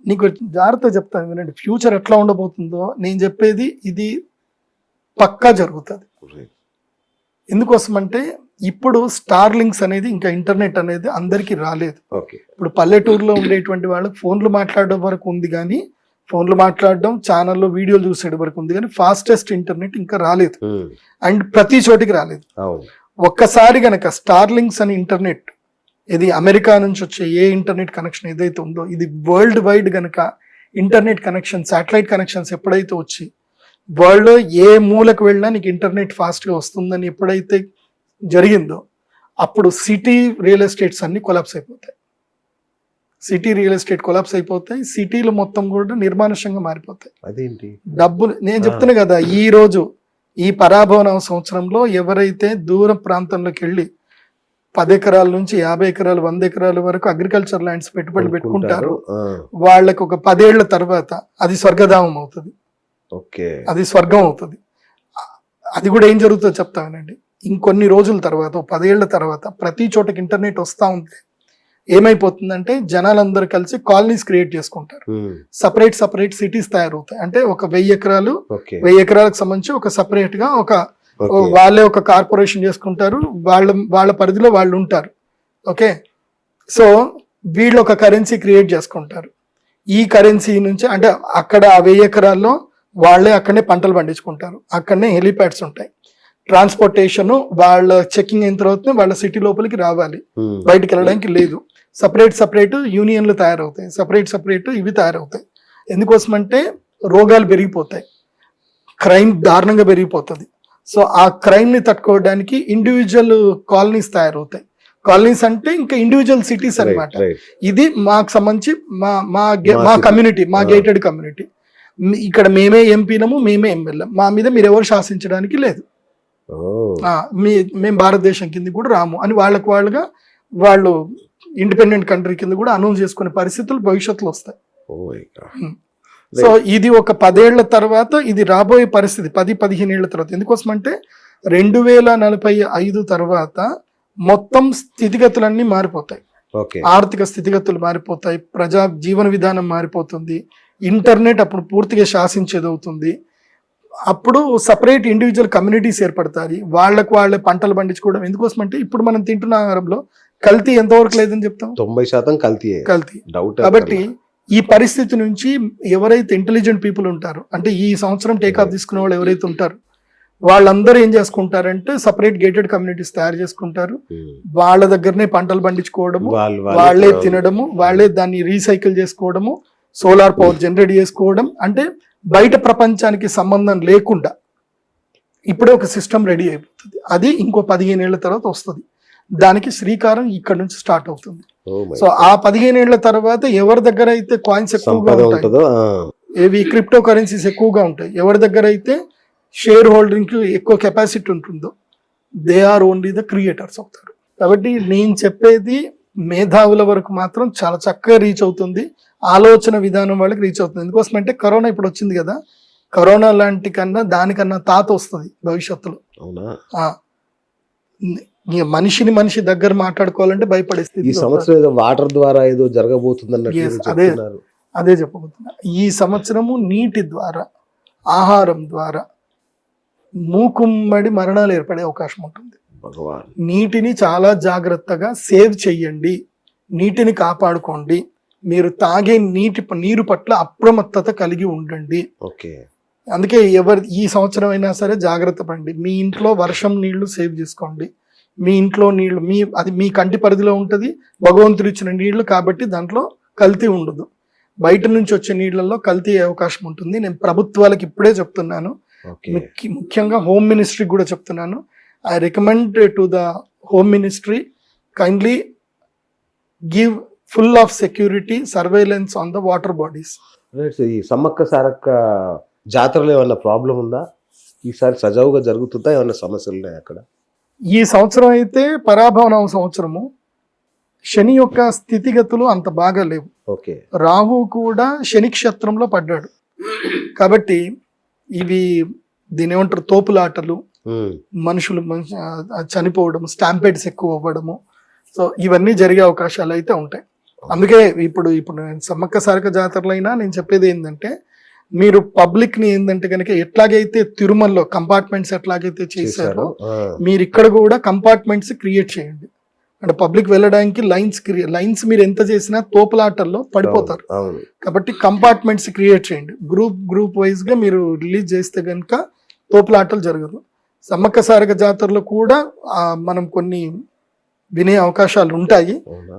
నీకు జాగ్రత్త చెప్తాను వినండి, ఫ్యూచర్ ఎట్లా ఉండబోతుందో నేను చెప్పేది ఇది పక్కా జరుగుతుంది. ఎందుకోసం అంటే ఇప్పుడు స్టార్ లింక్స్ అనేది ఇంకా ఇంటర్నెట్ అనేది అందరికీ రాలేదు. ఇప్పుడు పల్లెటూరులో ఉండేటువంటి వాళ్ళకి ఫోన్లు మాట్లాడడం వరకు ఉంది, కానీ ఫోన్లు మాట్లాడడం, ఛానల్లో వీడియోలు చూసేయడం వరకు ఉంది, కానీ ఫాస్టెస్ట్ ఇంటర్నెట్ ఇంకా రాలేదు. అండ్ ప్రతి చోటికి రాలేదు. ఒక్కసారి గనక స్టార్ లింక్స్ అని ఇంటర్నెట్, ఇది అమెరికా నుంచి వచ్చే ఏ ఇంటర్నెట్ కనెక్షన్ ఏదైతే ఉందో ఇది వరల్డ్ వైడ్ గనక ఇంటర్నెట్ కనెక్షన్, శాటిలైట్ కనెక్షన్స్ ఎప్పుడైతే వచ్చి వరల్డ్ ఏ మూలకు వెళ్ళినా నీకు ఇంటర్నెట్ ఫాస్ట్గా వస్తుందని ఎప్పుడైతే జరిగిందో అప్పుడు సిటీ రియల్ ఎస్టేట్స్ అన్ని కొలాప్స్ అయిపోతాయి. సిటీ రియల్ ఎస్టేట్ కొలాప్స్ అయిపోతాయి, సిటీలు మొత్తం కూడా నిర్మానుష్యంగా మారిపోతాయి. అదేంటి డబ్బులు నేను చెప్తున్నా కదా, ఈ రోజు ఈ పరాభవన సంవత్సరంలో ఎవరైతే దూర ప్రాంతంలోకి వెళ్ళి 10 ఎకరాల నుంచి 50 ఎకరాలు 100 ఎకరాల వరకు అగ్రికల్చర్ ల్యాండ్స్ పెట్టుబడులు పెట్టుకుంటారు, వాళ్ళకి ఒక 10 ఏళ్ల తర్వాత అది స్వర్గధామం అవుతుంది. అది స్వర్గం అవుతుంది. అది కూడా ఏం జరుగుతుందో చెప్తానండి. ఇంకొన్ని రోజుల తర్వాత 10 ఏళ్ల తర్వాత ప్రతి చోటకి ఇంటర్నెట్ వస్తూ ఉంటే ఏమైపోతుందంటే జనాలందరూ కలిసి కాలనీస్ క్రియేట్ చేసుకుంటారు. సపరేట్ సిటీస్ తయారవుతాయి. అంటే ఒక 1000 ఎకరాలు 1000 ఎకరాలకు సంబంధించి ఒక సపరేట్ గా వాళ్ళే ఒక కార్పొరేషన్ చేసుకుంటారు, వాళ్ళ పరిధిలో వాళ్ళు ఉంటారు. ఓకే, సో వీళ్ళు ఒక కరెన్సీ క్రియేట్ చేసుకుంటారు. ఈ కరెన్సీ నుంచి అంటే అక్కడ ఆ 1000 ఎకరాల్లో వాళ్ళే అక్కడనే పంటలు పండించుకుంటారు, అక్కడనే హెలిప్యాడ్స్ ఉంటాయి. ట్రాన్స్పోర్టేషన్ వాళ్ళ చెకింగ్ అయిన తర్వాత వాళ్ళ సిటీ లోపలికి రావాలి, బయటికి వెళ్ళడానికి లేదు. సపరేట్ యూనియన్లు తయారవుతాయి, సపరేట్ ఇవి తయారవుతాయి. ఎందుకోసం అంటే రోగాలు పెరిగిపోతాయి, క్రైమ్ దారుణంగా పెరిగిపోతుంది. సో ఆ క్రైమ్ ని తట్టుకోవడానికి ఇండివిజువల్ కాలనీస్ తయారవుతాయి. కాలనీస్ అంటే ఇంకా ఇండివిజువల్ సిటీస్ అన్నమాట. ఇది మాకు సంబంధించి మా కమ్యూనిటీ, మా గేటెడ్ కమ్యూనిటీ. ఇక్కడ మేమే ఎంపీనము, మేమే ఎమ్మెల్యే, మా మీద మీరు ఎవరు శాసించడానికి లేదు, మేము భారతదేశం కింద కూడా రాము అని వాళ్ళుగా వాళ్ళు ఇండిపెండెంట్ కంట్రీ కింద కూడా అనౌన్స్ చేసుకునే పరిస్థితులు భవిష్యత్తులో వస్తాయి. సో ఇది ఒక 10 ఏళ్ల తర్వాత ఇది రాబోయే పరిస్థితి, 10-15 ఏళ్ల తర్వాత. ఎందుకోసం అంటే 2045 తర్వాత మొత్తం స్థితిగతులన్నీ మారిపోతాయి. ఆర్థిక స్థితిగతులు మారిపోతాయి, ప్రజా జీవన విధానం మారిపోతుంది, ఇంటర్నెట్ అప్పుడు పూర్తిగా శాసించేది అవుతుంది. అప్పుడు సపరేట్ ఇండివిజువల్ కమ్యూనిటీస్ ఏర్పడతాయి, వాళ్ళే పంటలు పండించుకోవడం. ఎందుకోసం అంటే ఇప్పుడు మనం తింటున్న ఆహారంలో కల్తీ ఎంతవరకు లేదని చెప్తాం, 90% కల్తీ. కాబట్టి ఈ పరిస్థితి నుంచి ఎవరైతే ఇంటెలిజెంట్ పీపుల్ ఉంటారో, అంటే ఈ సంవత్సరం టేకాఫ్ తీసుకునే వాళ్ళు ఎవరైతే ఉంటారో వాళ్ళందరూ ఏం చేసుకుంటారంటే సపరేట్ గేటెడ్ కమ్యూనిటీస్ తయారు చేసుకుంటారు. వాళ్ళ దగ్గరనే పంటలు పండించుకోవడము, వాళ్ళే తినడము, వాళ్ళే దాన్ని రీసైకిల్ చేసుకోవడము, సోలార్ పవర్ జనరేట్ చేసుకోవడం. అంటే బయట ప్రపంచానికి సంబంధం లేకుండా ఇప్పుడే ఒక సిస్టమ్ రెడీ అయిపోతుంది. అది ఇంకో 15 ఏళ్ల తర్వాత వస్తుంది. దానికి శ్రీకారం ఇక్కడ నుంచి స్టార్ట్ అవుతుంది. సో ఆ 15 ఏళ్ల తర్వాత ఎవరి దగ్గర అయితే కాయిన్స్ ఎక్కువగా ఉంటాయి, ఏవి క్రిప్టో కరెన్సీస్ ఎక్కువగా ఉంటాయి, ఎవరి దగ్గర అయితే షేర్ హోల్డింగ్ ఎక్కువ కెపాసిటీ ఉంటుందో they are only the creators అవుతారు. కాబట్టి నేను చెప్పేది మేధావుల వరకు మాత్రం చాలా చక్కగా రీచ్ అవుతుంది, ఆలోచన విధానం వాళ్ళకి రీచ్ అవుతుంది. ఎందుకోసం అంటే కరోనా ఇప్పుడు వచ్చింది కదా, కరోనా లాంటి కన్నా దానికన్నా తాత వస్తుంది భవిష్యత్తులో. మనిషి దగ్గర మాట్లాడుకోవాలంటే భయపడే స్థితి. ఈ సంవత్సరం వాటర్ ద్వారా ఏదో జరగబోతుంది, అదే చెప్పబోతున్నా. ఈ సంవత్సరము నీటి ద్వారా, ఆహారం ద్వారా మూకుమ్మడి మరణాలు ఏర్పడే అవకాశం ఉంటుంది. నీటిని చాలా జాగ్రత్తగా సేవ్ చెయ్యండి, నీటిని కాపాడుకోండి, మీరు తాగే నీరు పట్ల అప్రమత్తత కలిగి ఉండండి. అందుకే ఈ సంవత్సరం అయినా సరే జాగ్రత్త పడండి. మీ ఇంట్లో వర్షం నీళ్లు సేవ్ చేసుకోండి, మీ ఇంట్లో నీళ్లు అది మీ కంటి పరిధిలో ఉంటుంది, భగవంతుడు ఇచ్చిన నీళ్లు కాబట్టి దాంట్లో కల్తీ ఉండదు. బయట నుంచి వచ్చే నీళ్లలో కల్తీ అవకాశం ఉంటుంది. నేను ప్రభుత్వాలకు ఇప్పుడే చెప్తున్నాను, ముఖ్యంగా హోమ్ మినిస్ట్రీ కూడా చెప్తున్నాను. I recommend to the home ministry kindly give full of security surveillance on the water bodies. ఈ సమ్మక్క సారక్క జాతరలో ఏమన్నా ప్రాబ్లం ఉందా? ఈసారి సజావుగా జరుగుతుందా? ఏమన్నా సమస్యలు ఉన్నాయి అక్కడ? ఈ సంవత్సరం అయితే పరాభవన సంవత్సరము, శని యొక్క స్థితిగతులు అంత బాగా లేవు. రాహు కూడా శని క్షేత్రంలో పడ్డాడు కాబట్టి ఇవి దీని ఏమంటారు తోపులాటలు, మనుషులు చనిపోవడం, స్టాంపేడ్స్ ఎక్కువ అవ్వడము, సో ఇవన్నీ జరిగే అవకాశాలు అయితే ఉంటాయి. అందుకే ఇప్పుడు నేను సమ్మక్క సారక జాతరలైనా నేను చెప్పేది ఏంటంటే, మీరు పబ్లిక్ ని ఏంటంటే కనుక ఎట్లాగైతే తిరుమలలో కంపార్ట్మెంట్స్ ఎట్లాగైతే చేశారో మీరు ఇక్కడ కూడా కంపార్ట్మెంట్స్ క్రియేట్ చేయండి. అంటే పబ్లిక్ వెళ్ళడానికి లైన్స్ మీరు ఎంత చేసినా తోపులాటల్లో పడిపోతారు. కాబట్టి కంపార్ట్మెంట్స్ క్రియేట్ చేయండి. గ్రూప్ వైజ్ గా మీరు రిలీజ్ చేస్తే కనుక తోపులాటలు జరగదు. సమ్మక్క సారక జాతరలో కూడా మనం కొన్ని వినే అవకాశాలు ఉంటాయి.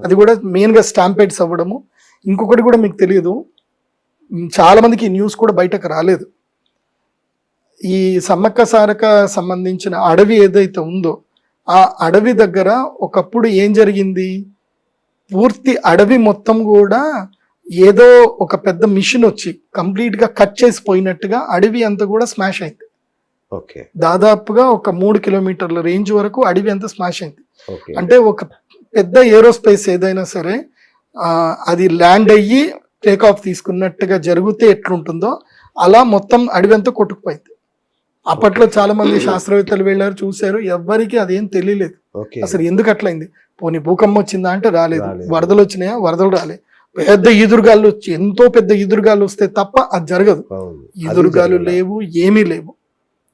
అది కూడా మెయిన్ గా స్టాంపేడ్స్ అవ్వడము. ఇంకొకటి కూడా మీకు తెలియదు, చాలా మందికి ఈ న్యూస్ కూడా బయటకు రాలేదు. ఈ సమ్మక్క సారక సంబంధించిన అడవి ఏదైతే ఉందో ఆ అడవి దగ్గర ఒకప్పుడు ఏం జరిగింది, పూర్తి అడవి మొత్తం కూడా ఏదో ఒక పెద్ద మిషన్ వచ్చి కంప్లీట్ గా కట్ చేసి పోయినట్టుగా అడవి అంతా కూడా స్మాష్ అయింది. దాదాపుగా ఒక 3 కిలోమీటర్ల రేంజ్ వరకు అడవి అంతా స్మాష్ అయింది. అంటే ఒక పెద్ద ఏరోస్పేస్ ఏదైనా సరే అది ల్యాండ్ అయ్యి టేక్ ఆఫ్ తీసుకున్నట్టుగా జరిగితే ఎట్లుంటుందో అలా మొత్తం అడవి అంతా కొట్టుకుపోయింది. అప్పట్లో చాలా మంది శాస్త్రవేత్తలు వెళ్ళారు, చూశారు, ఎవ్వరికి అదేం తెలియలేదు అసలు ఎందుకు అట్లయింది. పోనీ భూకంపం వచ్చిందా అంటే రాలేదు, వరదలు వచ్చినాయా, వరదలు రాలేదు. పెద్ద ఈదురుగాలు వచ్చి ఎంతో పెద్ద ఈదురుగాలు వస్తే తప్ప అది జరగదు. ఈదురుగాలు లేవు, ఏమీ లేవు.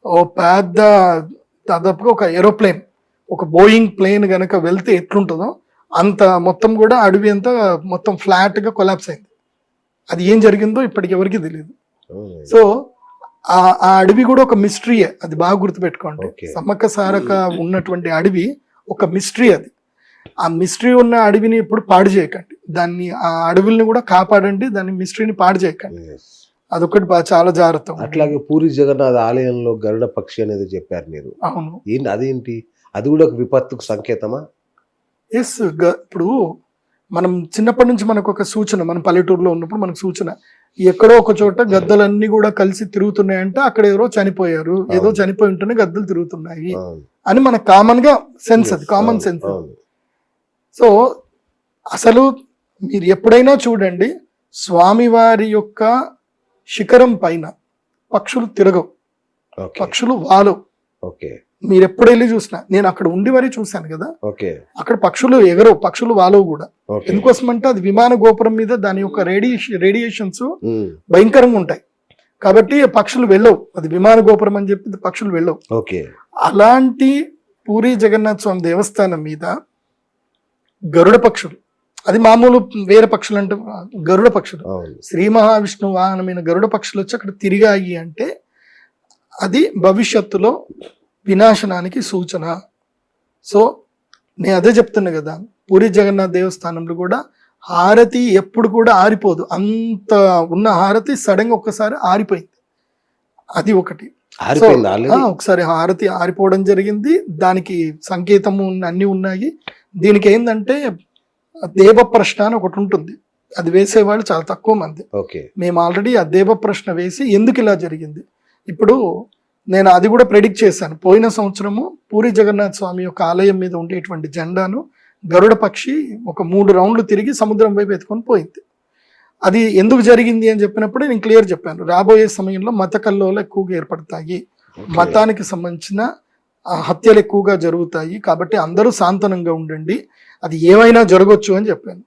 ఓ పెద్ద దాదాపుగా ఒక ఏరోప్లేన్, ఒక బోయింగ్ ప్లేన్ గనక వెళ్తే ఎట్లుంటుందో అంత మొత్తం కూడా అడవి అంతా మొత్తం ఫ్లాట్ గా కొలాప్స్ అయింది. అది ఏం జరిగిందో ఇప్పటికి ఎవరికి తెలియదు. సో ఆ అడవి కూడా ఒక మిస్టరీయే, అది బాగా గుర్తుపెట్టుకోండి. సమ్మక్క సారక ఉన్నటువంటి అడవి ఒక మిస్టరీ. అది ఆ మిస్టరీ ఉన్న అడవిని ఎప్పుడు పాడు చేయకండి, దాన్ని ఆ అడవుల్ని కూడా కాపాడండి, దాన్ని మిస్టరీని పాడు చేయకండి. అదొకటి చాలా జాగ్రత్త. అట్లాగే పూరి జగన్నాథ్ ఆలయంలో గరుడ పక్షి అనేది చెప్పారు మీరు. అవును, ఏంటి అదేంటి, అది కూడా ఒక విపత్తుకు సంకేతమా? ఎస్. ఇప్పుడు మనం చిన్నప్పటి నుంచి మనకు ఒక సూచన, మన పల్లెటూరులో ఉన్నప్పుడు మనకు సూచన, ఎక్కడో ఒక చోట గద్దలన్నీ కూడా కలిసి తిరుగుతున్నాయంటే అక్కడ ఎవరో చనిపోయారు, ఏదో చనిపోయి ఉంటేనే గద్దలు తిరుగుతున్నాయి అని మన కామన్ గా సెన్స్, అది కామన్ సెన్స్. సో అసలు మీరు ఎప్పుడైనా చూడండి, స్వామివారి యొక్క శిఖరం పైన పక్షులు తిరగవు, పక్షులు వాలవు. మీరు ఎప్పుడు వెళ్ళి చూసినా, నేను అక్కడ ఉండి మరీ చూశాను కదా, అక్కడ పక్షులు ఎగరవు, పక్షులు వాలవు కూడా. ఎందుకోసం అంటే అది విమాన గోపురం మీద దాని యొక్క రేడియేషన్స్ భయంకరంగా ఉంటాయి కాబట్టి పక్షులు వెళ్ళవు. అది విమాన గోపురం అని చెప్పి పక్షులు వెళ్ళవు. అలాంటి పూరి జగన్నాథ స్వామి దేవస్థానం మీద గరుడ పక్షులు, అది మామూలు వేరే పక్షులు అంటే గరుడ పక్షులు, శ్రీ మహావిష్ణు వాహనమైన గరుడ పక్షులు వచ్చి అక్కడ తిరిగాయి అంటే అది భవిష్యత్తులో వినాశనానికి సూచన. సో నేను అదే చెప్తున్నా కదా, పూరి జగన్నాథ్ దేవస్థానంలో కూడా హారతి ఎప్పుడు కూడా ఆరిపోదు. అంత ఉన్న హారతి సడన్ గా ఒక్కసారి ఆరిపోయింది. అది ఒకటి. ఒకసారి హారతి ఆరిపోవడం జరిగింది. దానికి సంకేతము అన్ని ఉన్నాయి. దీనికి ఏంటంటే దేవ ప్రశ్న అని ఒకటి ఉంటుంది, అది వేసేవాళ్ళు చాలా తక్కువ మంది. మేము ఆల్రెడీ ఆ దేవ ప్రశ్న వేసి ఎందుకు ఇలా జరిగింది, ఇప్పుడు నేను అది కూడా ప్రెడిక్ట్ చేశాను. పోయిన సంవత్సరము పూరి జగన్నాథ్ స్వామి యొక్క ఆలయం మీద ఉండేటువంటి జెండాను గరుడ పక్షి ఒక 3 రౌండ్లు తిరిగి సముద్రం వైపు ఎత్తుకొని పోయింది. అది ఎందుకు జరిగింది అని చెప్పినప్పుడే నేను క్లియర్ చెప్పాను, రాబోయే సమయంలో మత కల్లోలు ఎక్కువగా ఏర్పడతాయి, మతానికి సంబంధించిన హత్యలు ఎక్కువగా జరుగుతాయి, కాబట్టి అందరూ శాంతనంగా ఉండండి, అది ఏమైనా జరగవచ్చు అని చెప్పాను.